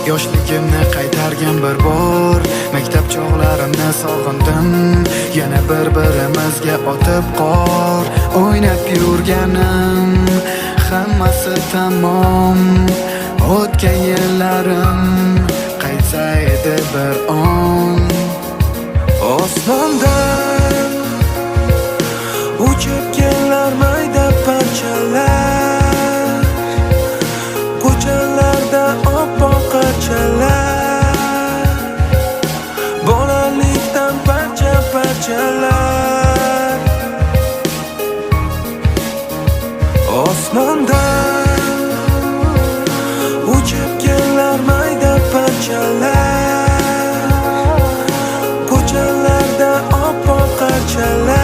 Yoshligimni qaytargan bir bor, maktab chog'larimni sog'indim. Yana bir-birimizga otib qor o'ynab yurganim, hammasi tamom. O'tgan yillarim qaytsa edi bir on. Osmondan uchib kelar mayda parchalar, ko'chalarda oppoq qarchalar, bolalikdan parcha-parchalar. Osmondan uchib kelar mayda parchalar, ko'chalarda oppoq qarchalar.